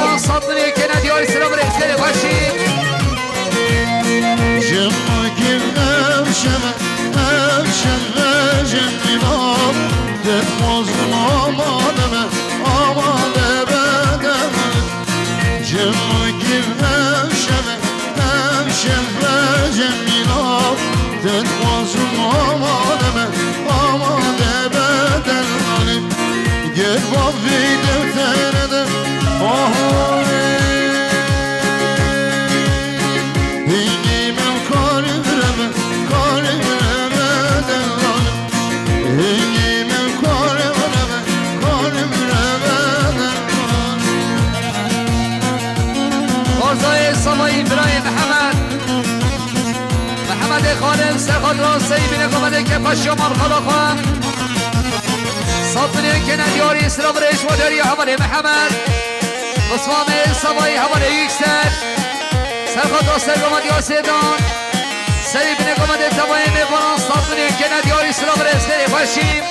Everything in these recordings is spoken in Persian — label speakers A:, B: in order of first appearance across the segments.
A: بابا صدني كنا ديار سلام رئيسي باشي
B: جمعك أمشم جمعي باب تفوز آماده بدم جمعك أمشم جمعي باب تفوز آماده بدم گل با ویدم تردم هینگی من کاری برمه دلانم هینگی من کاری برمه دلانم
A: غرزای سمایی برای محمد خانم سرخاد راستی بینه کمده که پشیمان خدا خواه صدني كنا دياري سلام ريش وداري حمالي محمد بصمام الصباي حمالي يكسر سرخط أصل قمد يا سيدان سري بنا قمد التباين مفران صدني كنا دياري سلام ريش كري فاشيم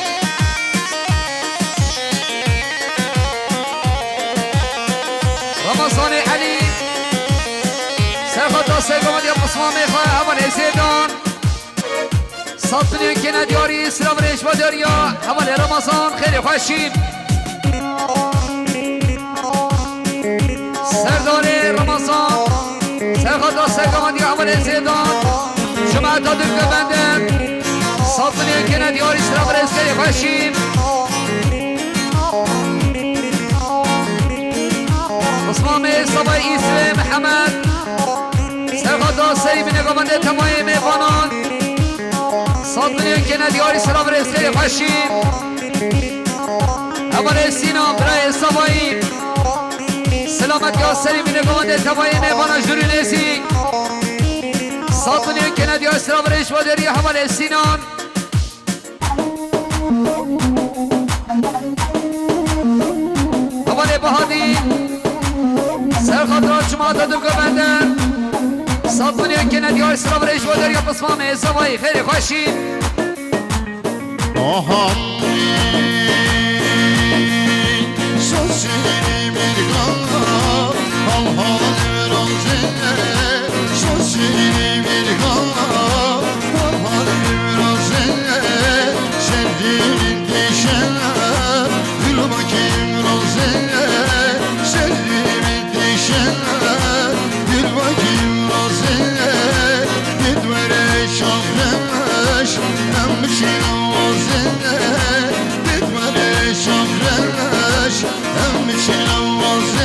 A: رمضان علي سرخط أصل قمد يا بصمام حمالي سيدان صدني كنا دياري سلام ريش وداريا حوالي رمضان خير خوشين سرداري رمضان سرخط سرقمان دي حوالي زيدان جماعة درقة بندن صدني كنا دياري سلام ريش خير خوشين بصمامي صباي إيسوي محمد سرخط سري بن قمد تمايم فنان صدني كنا دياري سلام رئيس خير فاشين أبا سينا برای صبايين سلامت يا سري من قمد تباين بانا جوري نسي صدني كنا دياري سلام رئيس وداري أبا سينا أبا بهادي سرخطرات جماعة درقة بندن صدني كنا ديار سلام ريش وداري بصمامي صباي خير خوشي
B: سوسيني مرغانا الحال برازه سوسيني مرغانا الحال برازه sevdiğimin dişenler gül bakayım razı sevdiğimin dişenler gül bakayım razı gitmere şafreş emmişin avazı gitmere şafreş emmişin avazı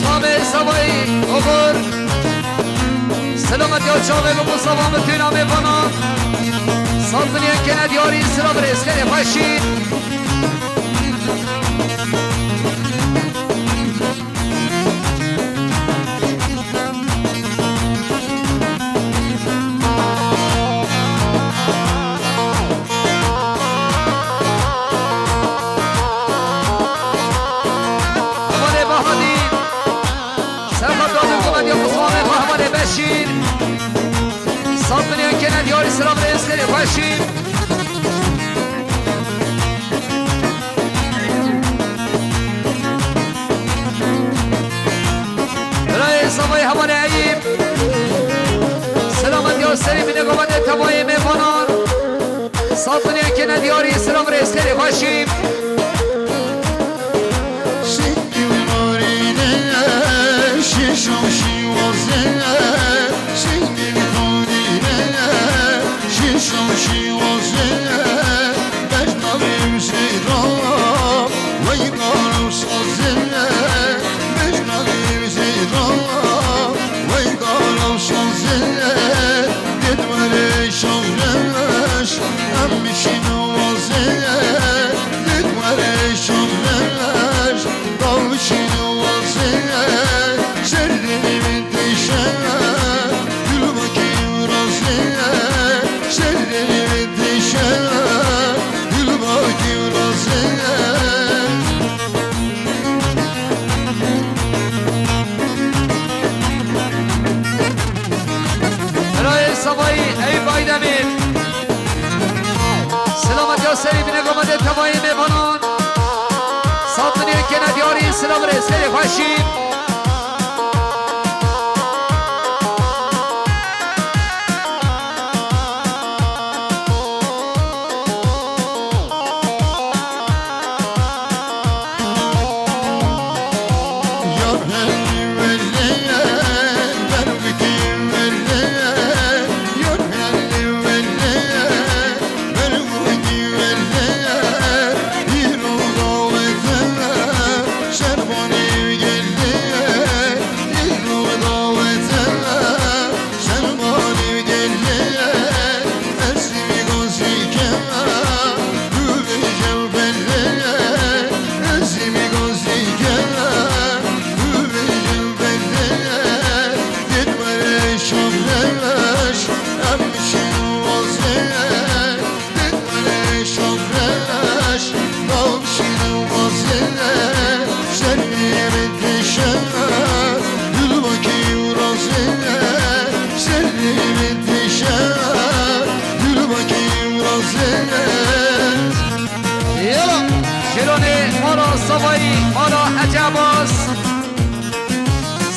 A: صامي صباي أبور سلامت يا شابك ومصطفى متنا مفنا صدني كنا دياري سلام رئيس خير خوشي صدني كنا دياري سلام رئيس خير خوشي رئيس صباي حوالي عيب سلامت يا سري من قمد تباي مفنان صدني كنا دياري سلام رئيس خير خوشي
B: شیشوشی وزه سیدی خودیه شیشوشی وزه بجنبیم سیرا وی کارو سازه بجنبیم سیرا وی کارو سازه ددوره شورش هم میشین وزه ددوره
A: سلام رسل خوشیم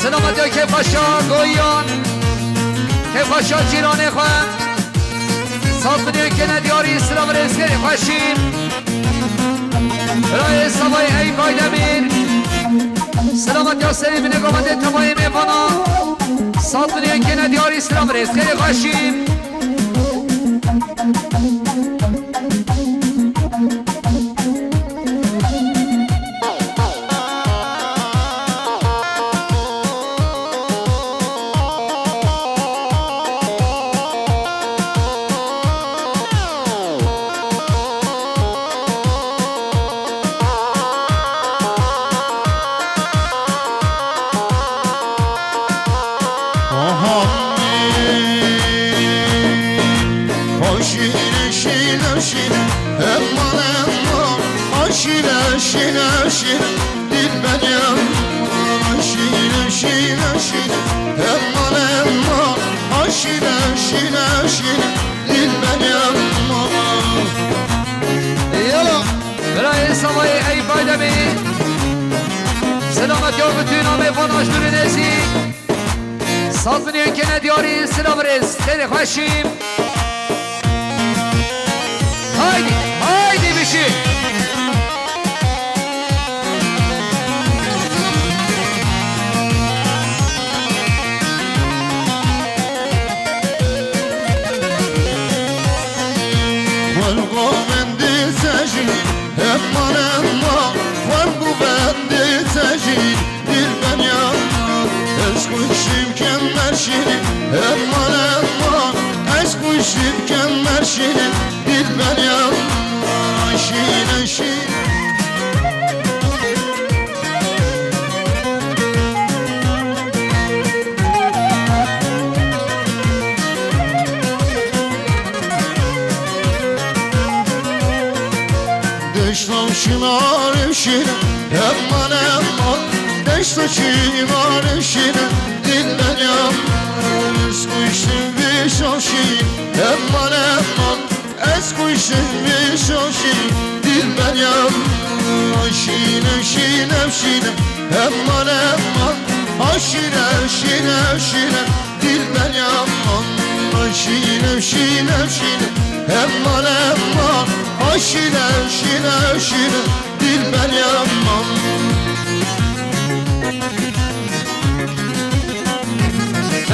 A: سلامت یا که پاشا گویان که پاشا جیرانه خواهد ساطنی که ندیاری سلام رسکری خوشیم برای سوای ای بایدمیر سلامت یا سری بینه گامده تمایی میفانا ساطنی که ندیاری سلام رسکری خوشیم برای سوای ای بایدمی سلامت یا بتوینا میفاناش دوری نزی سازمانی که ندیاری سلام رس خیلی خوشیم هایدی هایدی بشی
B: Şimarışine Aman aman Deşte şimarışine Dilden yaman Eskuşun bir şoşin Aman aman Eskuşun bir şoşin Dilden yaman Şine şine şine Aman aman Şine şine şine Dilden yaman Şine şine şine Aman aman Şine şine şine Dilber yaman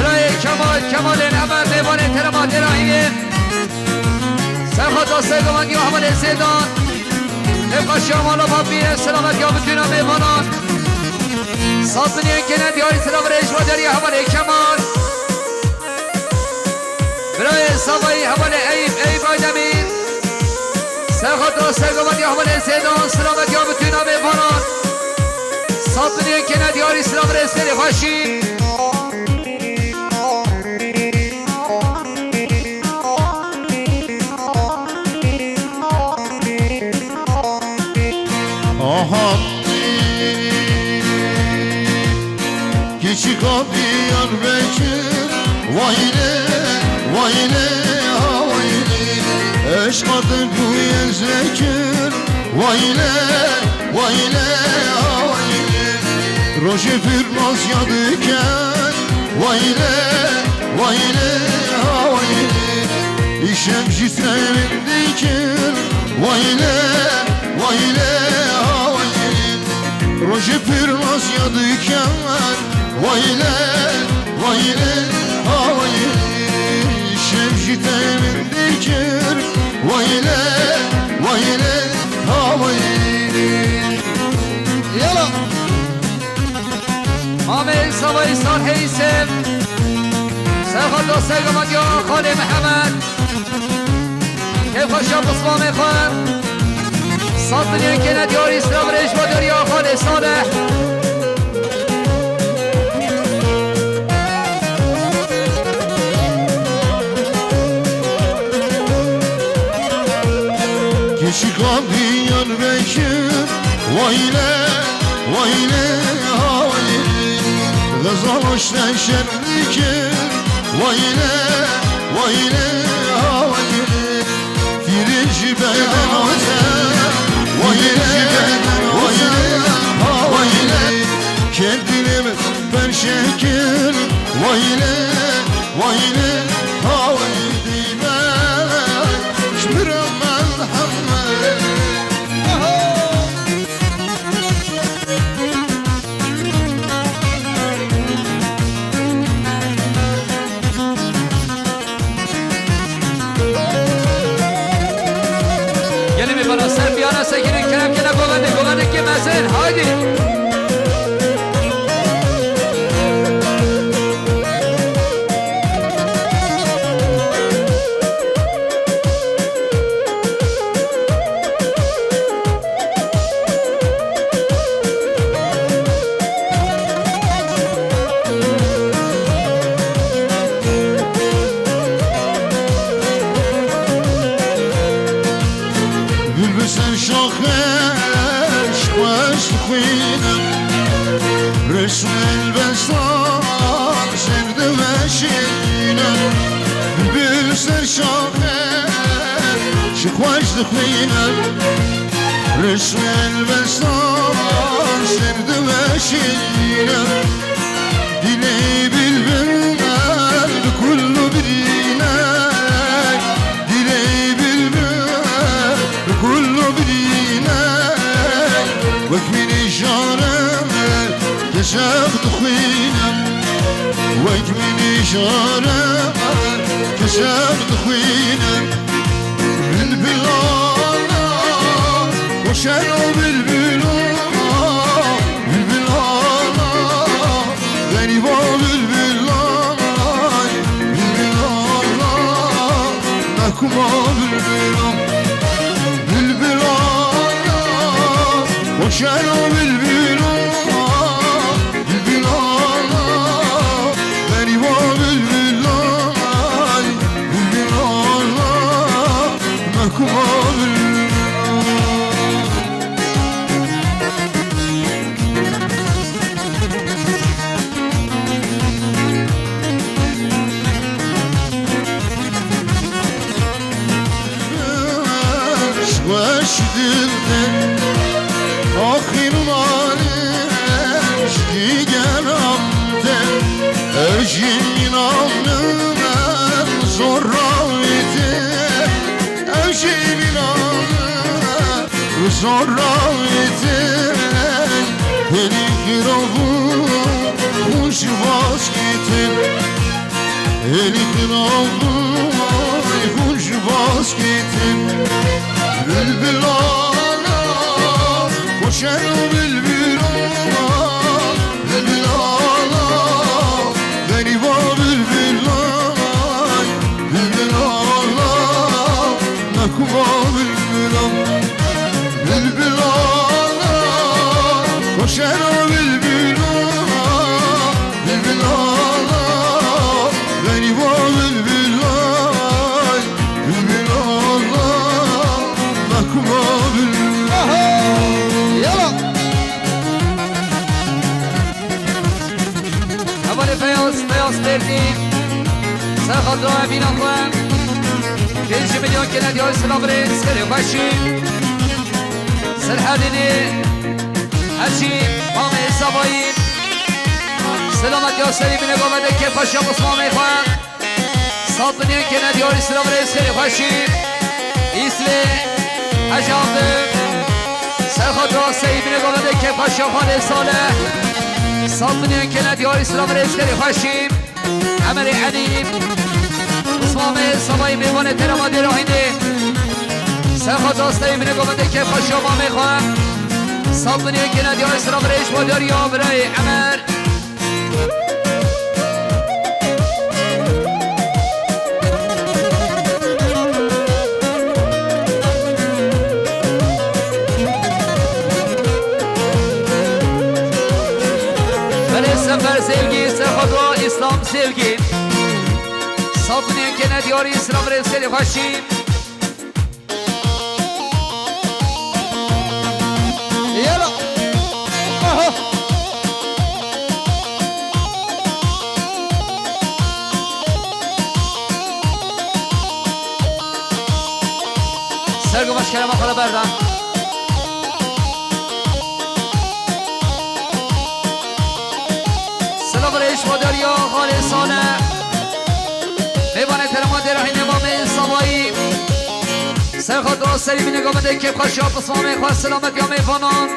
A: برای کمال نمر دیوان احترامات راهیه سرخط آسته گمانگی و حمل زیدان نفقه شامالا پاپیه سلامت یا بتوینا میوانان سازمانی که ندیاری سلام ریش و داری حمل کمال برای سوایی حمل ای بایدمیر سرخط آسته گمانگی و حمل زیدان سلامت یا بتوینا میوانان سازمانی که ندیاری سلام ریش خیلی خوشیم
B: Küçük abiyar Bekir Vayne, vayne, vayne Eşk adı bu yezekir Vayne, vayne, vayne روش فرماز yadıken Vayne, vayne, vayne İşem jitremindikin Vayne, vayne, vayne روش فرماز yadıken Vayne, vayne, vayne İşem jitremindikin Vayne, vayne, vayne
A: يلا عامل صباي صار هيثم سيخد دوستي قمت يا خالي محمد كيف خشب بصمامي خان صد مليون كنا دياري اسلام ريش ودار يا خالي صالح
B: Kişi kapıyan bekir Vayne, vayne, vayne Gazal hoşlan şerlikir Vayne, vayne, vayne Firinci beden özel Vayne, vayne, vayne Kendine ben şekil Vayne, vayne, vayne Şmirim ben Muhammed
A: bana sen bir ana sekirin kerem kene kolandık yemezsin haydi
B: Sen şaheş baş kuyunum Resmel bestan sevdim eşinim Bülbül sen şaheş baş kuyunum Resmel bestan sevdim eşinim Dileği bilmem kullu birine Dileği bilmem kullu birine وكمن إشارة كسبت خوينا وكمن إشارة كسبت خوينا بالبلانا وشنو بالبلانا بالبلانا غريبة بالبلانا بالبلانا نكما بالبلانا وشانوا بالبلانا بالبلانا غريبة بالبلانا بالبلانا مكومة بالبلانا شواش دلدل آخر مالش دیگر آمده Öjin inanmam zor rahmeti Öjin inanmam zor rahmeti Beni kiravuş vazgeçtim Beni kiravuş vazgeçtim Bülbül ana koşar bülbül ana Bülbül ana Gariba bülbül ana Bülbül ana Nakuma bülbül ana Bülbül ana koşar bülbül ana Bülbül ana Gariba bülbül ana Bülbül ana Nakuma bülbül ana
A: يلا أول فياض تردي ساخد راه بين أقوام 5 مليون كنا ديال سلابرين سكري وباشي سرحاديني هاشي مامي الصبايب سلامت یا سری بینه گامده که پاشا بسما میخوام صاد بنیان که ندیاری سلام رئیس خیلی خوشی ایسلی حجامده سرخواد را سری بینه گامده که پاشا خانه ساله صاد بنیان که ندیاری سلام رئیس خیلی خوشی عمل علیم بسما سبایی میوان ترمادی راهینده سرخواد را سری بینه گامده که پاشا ما میخوام صاد بنیان که ندیاری سلام رئیس باداری ها برای عمل سفر sevgi سرخدا اسلام sevgi صابونی که ندیاری اسلام رسیدی خوشیم
B: یلا
A: سرگو مشکل ما خدا بردم رئیس مادریا خالصانه میوانه ترماد رهی نمام سوایی سرخواد را سری بی نگامده که خوشا بسمامه خواه سلامت یا میفانان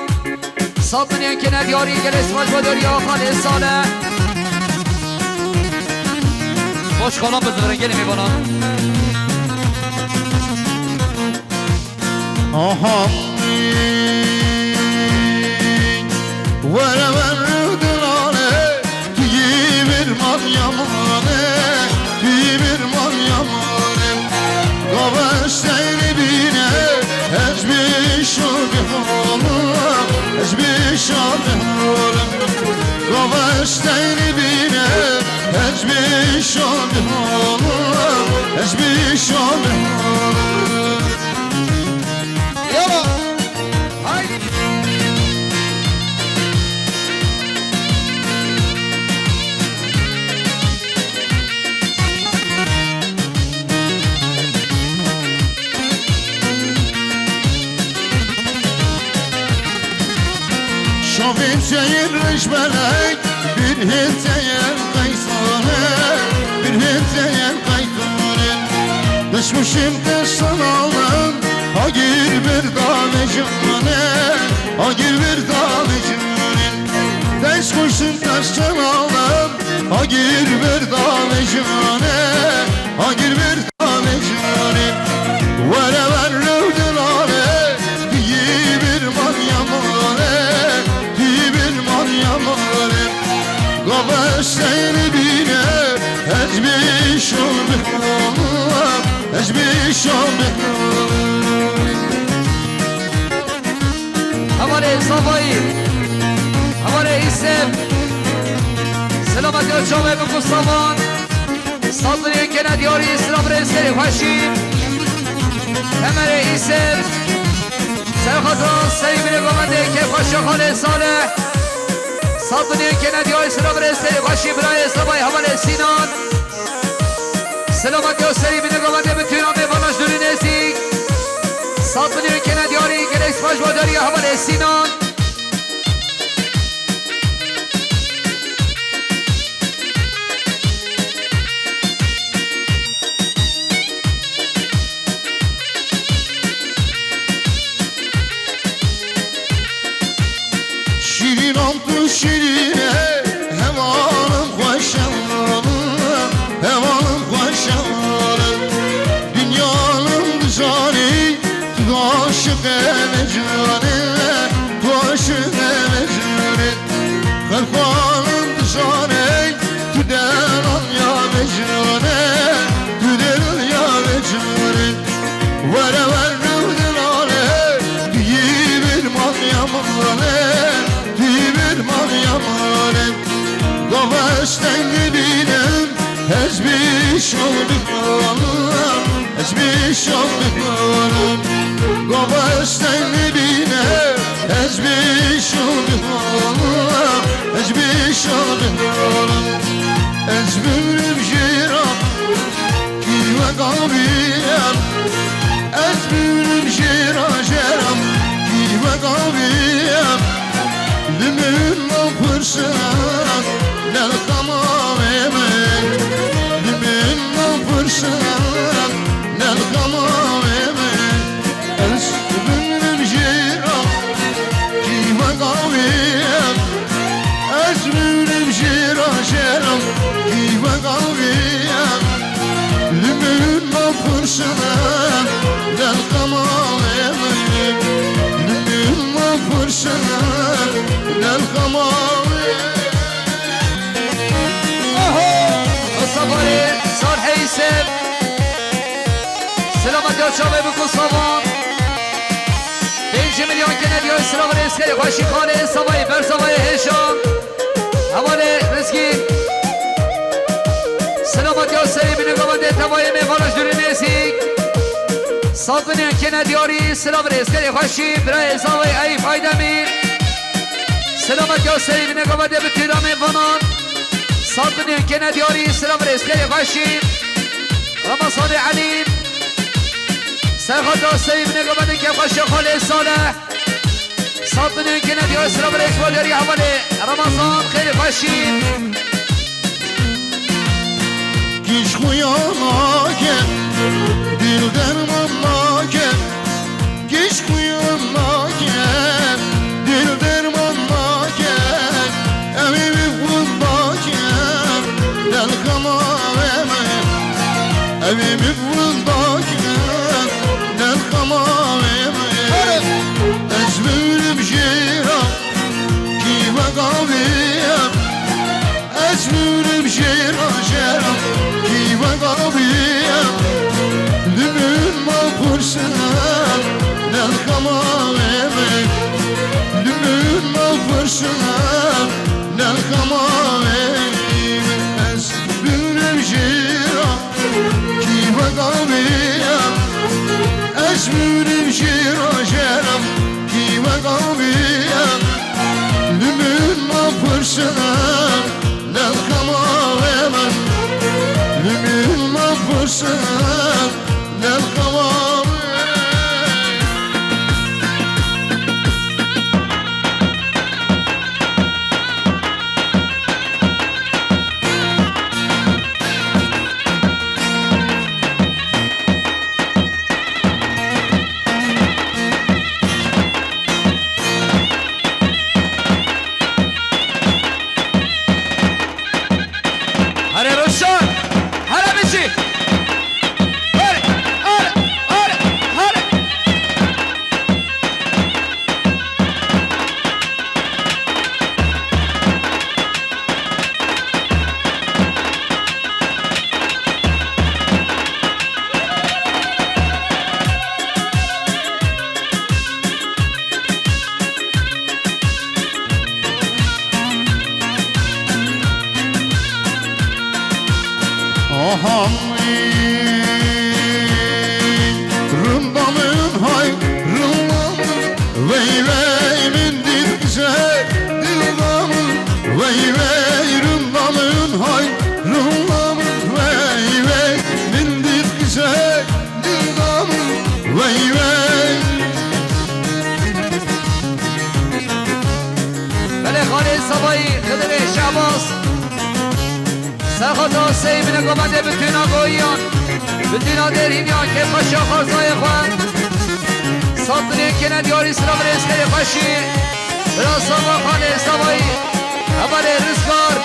A: صابنیان که ندیاری گلیس مادریا خالصانه خوش خانم بزرگن گلی میفانان
B: آها قواشتني بينا اجبي شون اجبي شون يلا
A: هاي
B: شوفين شاير رجبلك بالهتايا قيصانة بالهتايا قيصانة دشمشم دشتنالم هاجر بردام جانة هاجر بردام جانة دشمشم دشتنالم هاجر بردام جانة هاجر بردام جانة ولا ورو دلالة تجيب المريمانة قبشتين بينا اجبي شون بحرام اجبي شون بحرام
A: هماره صفایی هماره اسم سلامت یا جامعه بکستاوان صادری که ندیاری اسلام رسیدی خوشیم هماره اسم سرخواد را سری بینه گامنده که خوش خانه ساله صادنی که ندیای سلام رسیدی باشی برای سبای حوال سینان سلامت یا سری بینه گامنده بتونم میباناش دوری نزدیک صادنی که ندیاری گلیس باش باداری حوال سینان
B: شیرینم تو شیرینه هوانم خوشم هوانم خوشم دنیانم دجانی تو عاشق نجانه تو عاشق نجانه خلقانم دجانی تو دلم یا بجانه تو دلم یا بجانه ولا ورو دلاله تجيب المريمانه Yamanım Qavaşdan gülünüm Hezbi şoğluğum Hezbi şoğluğum Qavaşdan gülünüm Hezbi şoğluğum Hezbi şoğluğum Ezbürüm jiram Kive qaviyem Ezbürüm jiram Kive qaviyem Limim pırsan Lel خمامي
A: الصبري صالح يسب سلامت يا شباب بكل صبان 5 مليون كندي السلام الاسكري خوشي خالي صباي برصباي هشام حوالي مسكين سلامت يا سري بن قبض تباي مفرش دور نسيك صابن كندياري سلام الاسكري خوشي برای زاوي اي فايده مير سلامت يا سري بن قبض بتدام فنان صابن كندياري سلام الاسكري خوشي رمضان عليم سرخط سري بن قبض كيف خوشي خالي صالح صابن كندياري سلام الاسكري حوالي رمضان خير خوشي
B: Kiş kuyana gel, dil dermanla gel. Kiş kuyana gel, dil dermanla gel. Evimi vurda gel, del kamaveme. Evimi vurda gel, del kamaveme. Ezmirim jira, kime kaviyem. Ezmirim jira, jira. Kime kaviyem, lümün mağfırsın, nel kamaveme. Lümün mağfırsın, nel kamaveme. Ezmirim jira, kime kaviyem. Ezmirim jira, jira. Kime kaviyem, lümün mağfırsın, nel kamaveme. Lümün mağfırsın, nel kamaveme.
A: هره روشان هره بشی هره هره هره هره
B: Rındamın hay, rındamın. Vey vey min dil güzel, dildamın. Vey vey rındamın hay, rındamın. Vey vey min dil güzel, dildamın. Vey vey.
A: بله خالی صبایی خدر شعباز سرخط آسایی بینه قمده بتون آگویان بتون آدرهیمیان که پاشا خارزای خوان صادنه که ندیاری سلام رزقه پاشی برا صبا خالی صبایی اول رزگار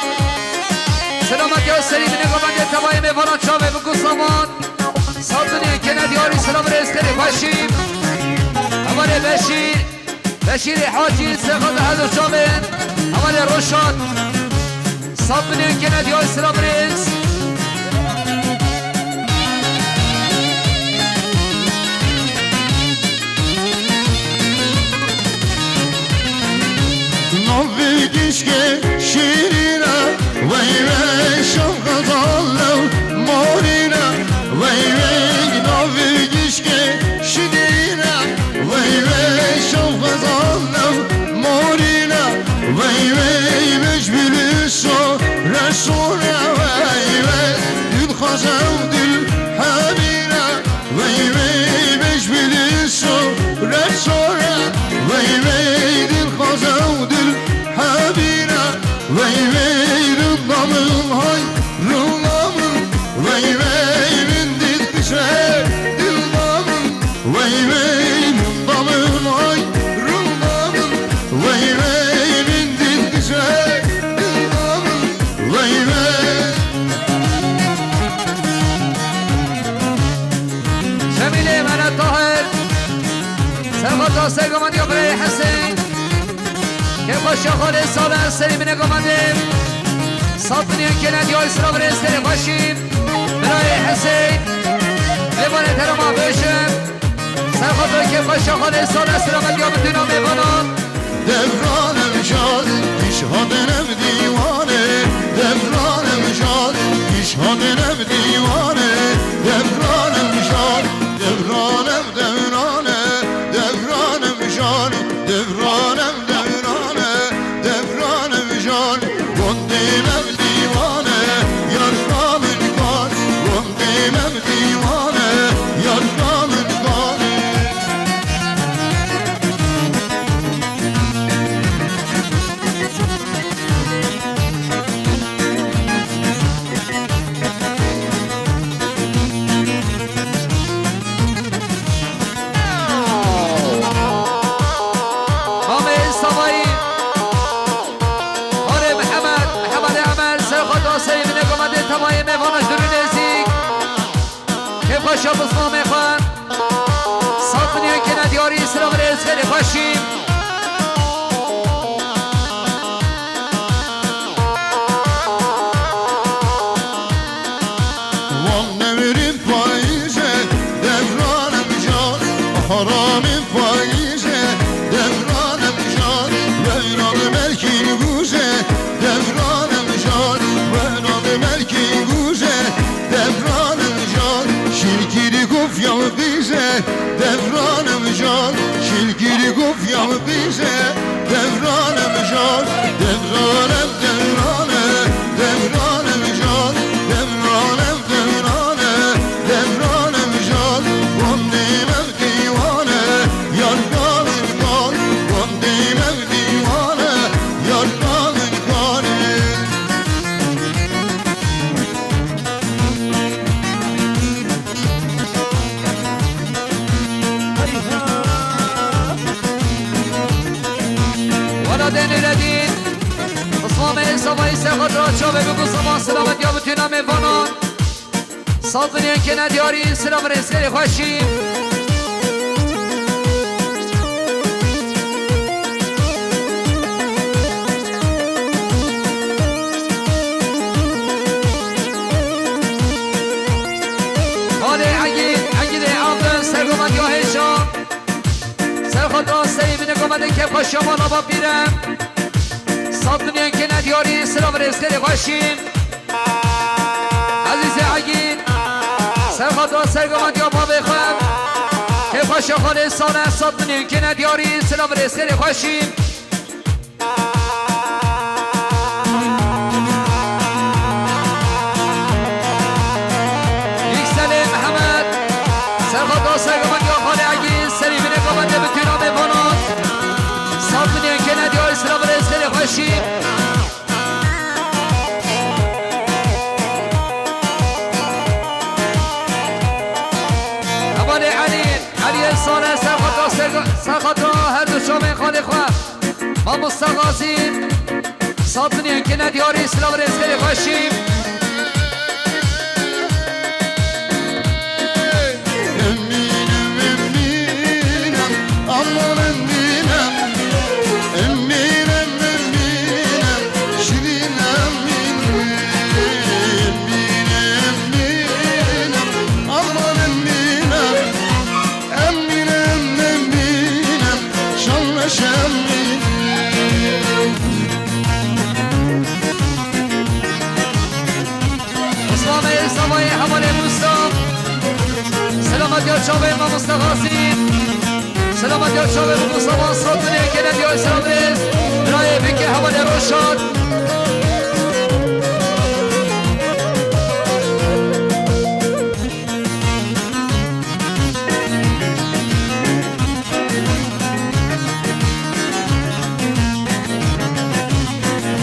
A: سلامتی آسایی بینه قمده تبایی میفران چاوه بکو سامان صادنه که ندیاری سلام رزقه پاشی اول بشیر حاجی سرخط هدو چاوه اول روشان صابنه که ندیاری سلام رزق
B: Navi gişke şirine, vey vey şavkat allav morine. Vey vey navi gişke şirine, vey vey şavkat allav morine. Vey vey mecbili so resule. Vey vey dil hazav dil habine. Vey vey mecbili so resule. Vey vey dil hazav dil habine. Vey vey rındamın hay, rındamın. Vey vey min dil güzel, dildamın. Vey vey rındamın hay, rındamın. Vey vey min dil güzel, dildamın. Vey vey.
A: جمیله من طاهر سرخط آسای گمان یا برای حسین که خوش پاشا خاله ساله سری بینه گمانده صد میلیون که ندیای سرا برستری باشیم برای حسین میبانه ترما بشم سر خاطر که پاشا خاله ساله سرا مدیا بدونا میبانم
B: دورانم شاد پیشهادنم دیوانه دورانم شاد پیشهادنم دیوانه دورانم شاد دورانم دورانه دورانم شاد دورانم دورانه دورانم شاد گندیمم دیوانه یار رامن کن گندیمم دیوانه یار رامن کن
A: تمای میوانش دور نزدیک که پاشا بزما میخوان صد میلیون که ندیاری اسلام رزقی پاشیم
B: وام نمیریم پاییزه دورانم جان حرامیم پاییزه دورانم جان ویناد ملکی گوزه دورانم جان ویناد ملکی گوزه دورانم جان شیرگیری گفت یا بیزه دورانم جان شیرگیری گفت یا بیزه دورانم جان دورانم دورانه دورانم جان دورانم دورانه دورانم جان گندیمم دیوانه یار رامن کن گندیمم دیوانه یار رامن کنه
A: ولا دنی ردین اسلام سوای سخت را چا بگو سما سلامت یا بتونا میوانان صد میلیون که ندیاری اسلام رزقی خوشیم اومده که با شما نبا بیرم صد میلیون که ندیاری سلام رزقی باشیم عزیز عگین سرخط را سرگمان یا ما بخوام که پاشا خاله سانه صد میلیون که ندیاری سلام رزقی باشیم یک ساله محمد سرخط را سرگمان یا خاله عگین سری بینه گمانده بتونا ببانان صد میلیون که ندیاری سلام رزقی باشیم علی سانه سرخط را هر دو شامه خانه خواه ما مستقاسیم صد میلیون که ندیاری سلام رزقی باشیم سلامت یا چاوه ما مستقاسیم سلامت یا چاوه ما مصطفى صد میلیون که ندیاری سلام رزق برای بکر حوالی روشاد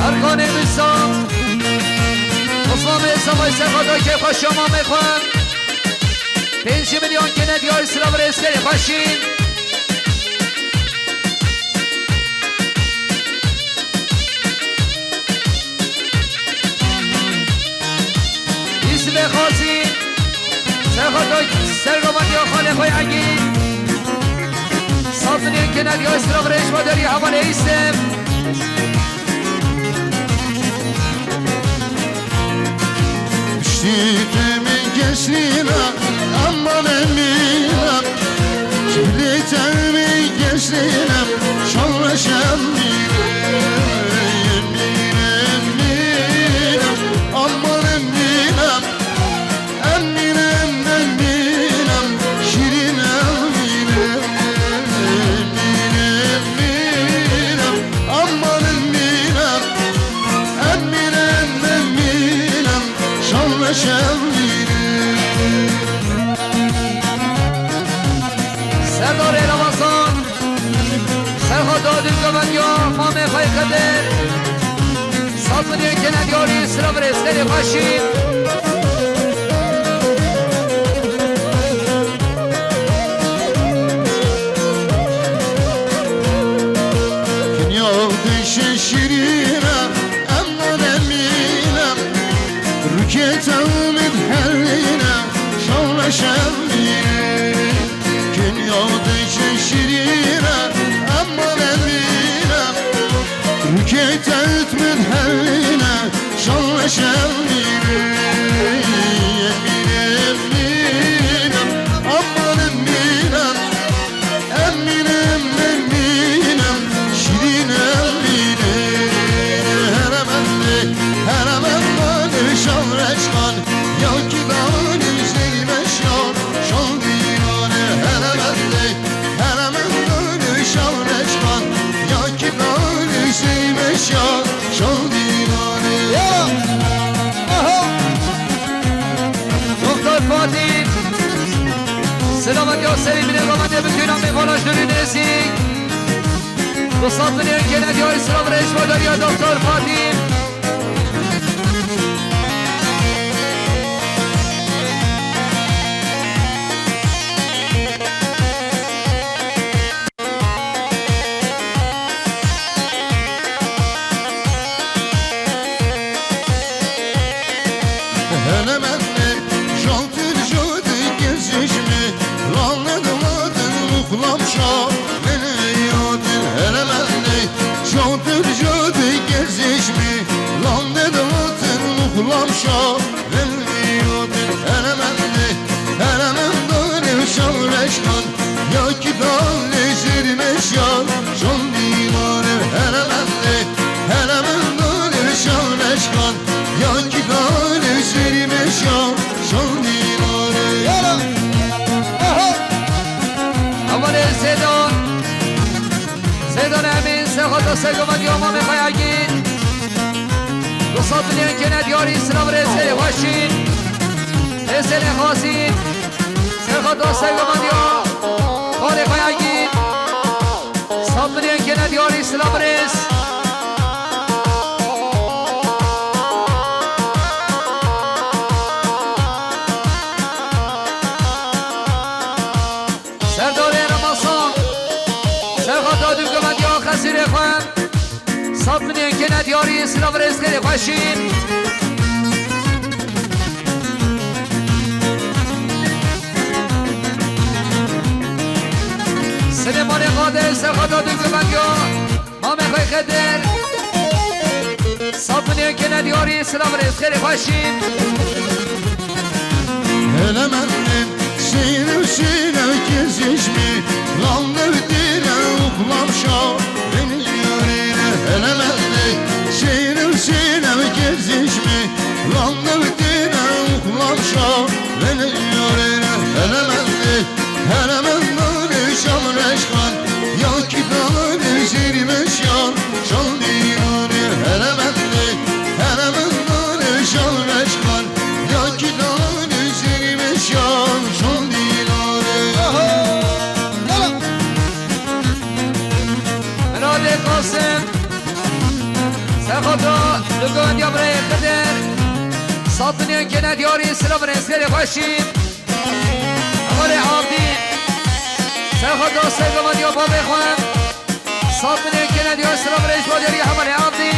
A: ارکان میسام مصطفى سوای سرخطا که خوش شما میخوان 5 میلیون که ندیاری سلام رزقی باشین اسم خاصی سرگمان یا خاله خوی عگین 100 میلیون که ندیاری سلام رزقی داری حواله ایستم صابنی که ندیاری سلام رسلی باشیم
B: شیرینم اما نمینم رو که تمید حلینم شام شمینم که یادش شیرینم اما نمینم رو که تمید حلینم شام شمینم
A: سلامت یا سری بینه قامده بکنم میفاناش دوری نزیک دوستان بینه که ندی های سلام رئیس باداری یا دکتر فاتیم
B: شو بالميوت انا من دوني شورشكن يا كدال زير مشيان شون ديوان انا من دوني شورشكن يا كدال زير مشيان شون ديوان يلا
A: اول زیدان امین سخوت و سگومد یا ما میخوای اگید دوستان بینید که ندیاری سلام رسل باشین رسل خواستین سرخواد دوستای گماندیا خاله خواهی دوستان بینید که ندیاری سلام رس سردار رماسان سرخواد دادو گماندیا خسیر خواه صاف بینید که ندیاری سلام رس خیلی خوشین سلیمان قادر سرخدا دوگو بنگا ما میخوای خدر صاف بینید که ندیاری سلام رس خیلی خوشین
B: هلا منم سینم کزیشمی لانده دیرم اخلام شا بینی یارینه هلا منم سینم کزیشمی لانده دیرم اخلام شا بینی یارینه هلا منم شام رشکن یا کی داره زیر مشیان شام دیوانه هر من داره شام رشکن یا کی داره زیر مشیان شام دیوانه
A: مراد قاسم سرخدا لگان یا برای قدر صاف بینید که ندیاری سلام رس خیلی خوشین اول عابدین سرخواد دوستای گماندیا با بخوام صاف بینید که ندیار سلام رئیس باداری حمل عبدی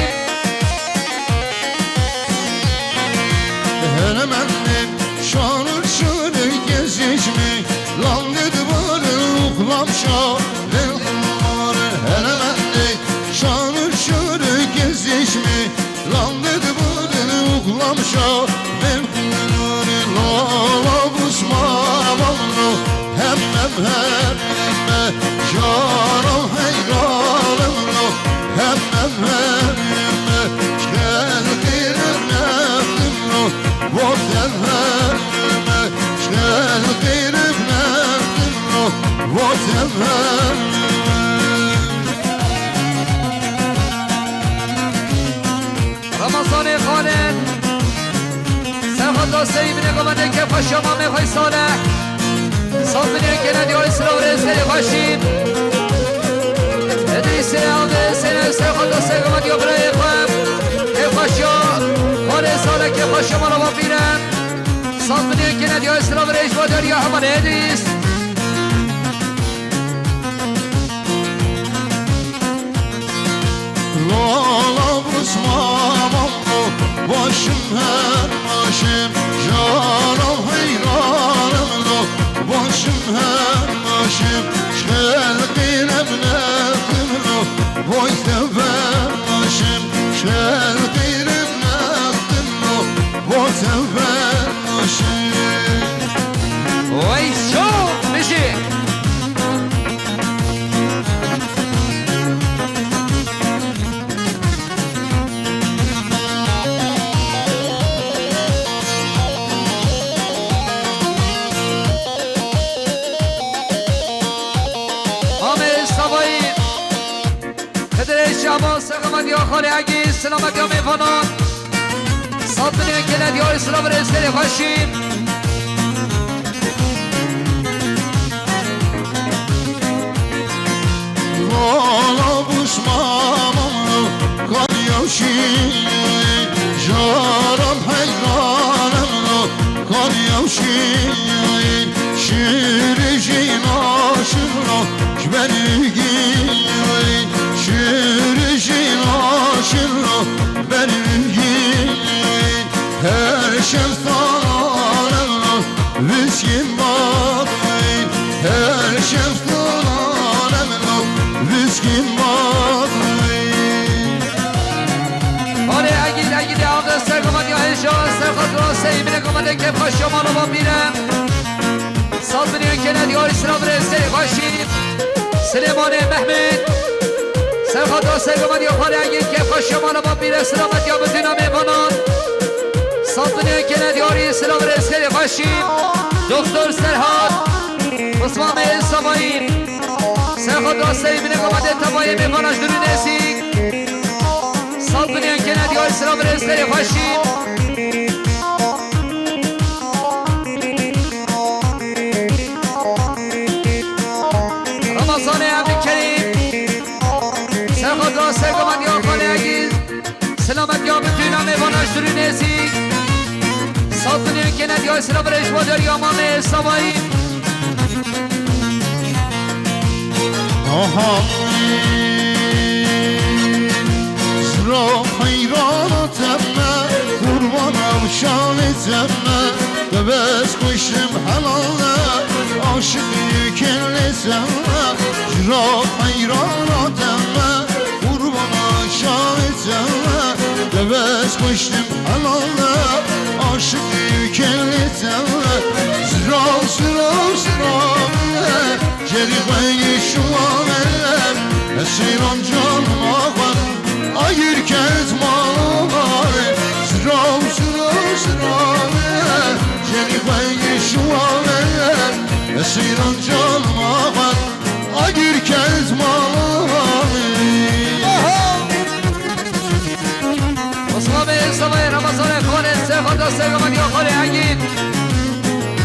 B: هر منم شانور شده gezişmi lan dedi bana uklam şahır هر منم شانور شده gezişmi lan dedi bana uklam şahır la busmavalno hem Canım heyranım hem şkeldirim neftim Vatan hem şkeldirim neftim Vatan hem
A: Ramazan-ı Khaled Serhat Dosteyi bine komende ke paşama mekhay saleh صاف بینید که ندیاری سلام رس خیلی خوشین ادریس عوده سنه سرخواد دوستای گماندیا برای خواه خیلی خوشی خوش ما رو با بیرم صاد بنیه که ندی اسلام ریش با دریا همه ندیست
B: لالا بسمامم باشم هر باشم جانم حیرانم لو باشم هر باشم شلقینم نفتم لو بای سفر باشم شلقینم نفتم لو بای سفر باشم
A: وای شو بشی یا خاله اگی سلامت یا میفانان صاد بنیه که ندی های سلام رسلی خوشیم
B: لالا بسمامم کاریوشی جارم حیرانم کاریوشی شیر جیناشم را کبرگی شیر جیناشم را برگی هر شب سالم ویسکیم باقی هر شب سالم ویسکیم باقی
A: آره اگید آقا سر کمد یا هشا سر خود را سیمین کمده که پاش شما رو با بیرم صاد بنیه که ندی های سلام رسلی خوشیم سلیمان محمد سر خود را سر کمد یا خاله اگید که پاش شما رو با بیرم سلامت یا بتونا میفانان صاد بنیه که ندی های سلام رسلی خوشیم دکتر سرحاد عثمان صفایی سر خود را سیمین کمده تبایی میفاناش دور نسیگ صاد بنیه که ندی های سلام رسلی خوشیم رمضان عبد کریم سر خود را سر کمد یا خاله اگید سلامت یا بتونا میفاناش دور نسیگ صاد بنیه که ندی های سلام رش با دریا امام صفایی
B: زرا حیرانتم قربانم شانتم ببس کشتم حلاله عاشقی کلتم زرا حیرانتم قربانم شانتم ببس کشتم حلاله عاشقی کلتم زرا جریقه شوامم اسیران جانم آقا اگر کت مالاره زرام جریقه شوامم اسیران جانم آقا اگر کت مالاره
A: مصطفی صفای رمضان خانه سه خدا سه گمد یا خاله اگید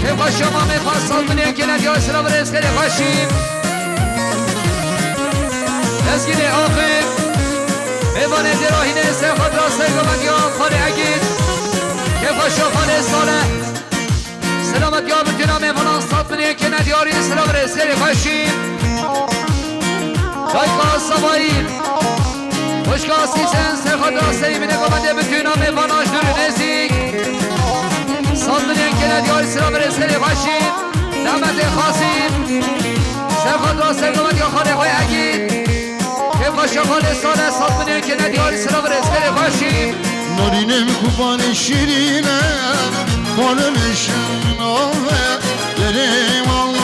A: که با شما میخواست صاد بنیه که ندی های سلام رسلی خوشیم دستگیر آخر میوانه دراهینه سه خود را سه گمد یا خاله اگید که با شما ساله سلامت یا بتونا میوانان صاد بنیه که ندی های سلام رسلی خوشیم دایقا صفایی خوشگاه سیسن سه خود را سه بینه گمده بتونا میواناش دور نزیگ صاد بنیه که ندی های سلام رسلی خوشیم نعمت خاصیم سه خود را سه گمد یا خاله های اگید که با شما ساله صاد بنیه که ندی های سلام رسلی خوشیم
B: نارینم کوبان شیرینه بالنشم نامه دریم الله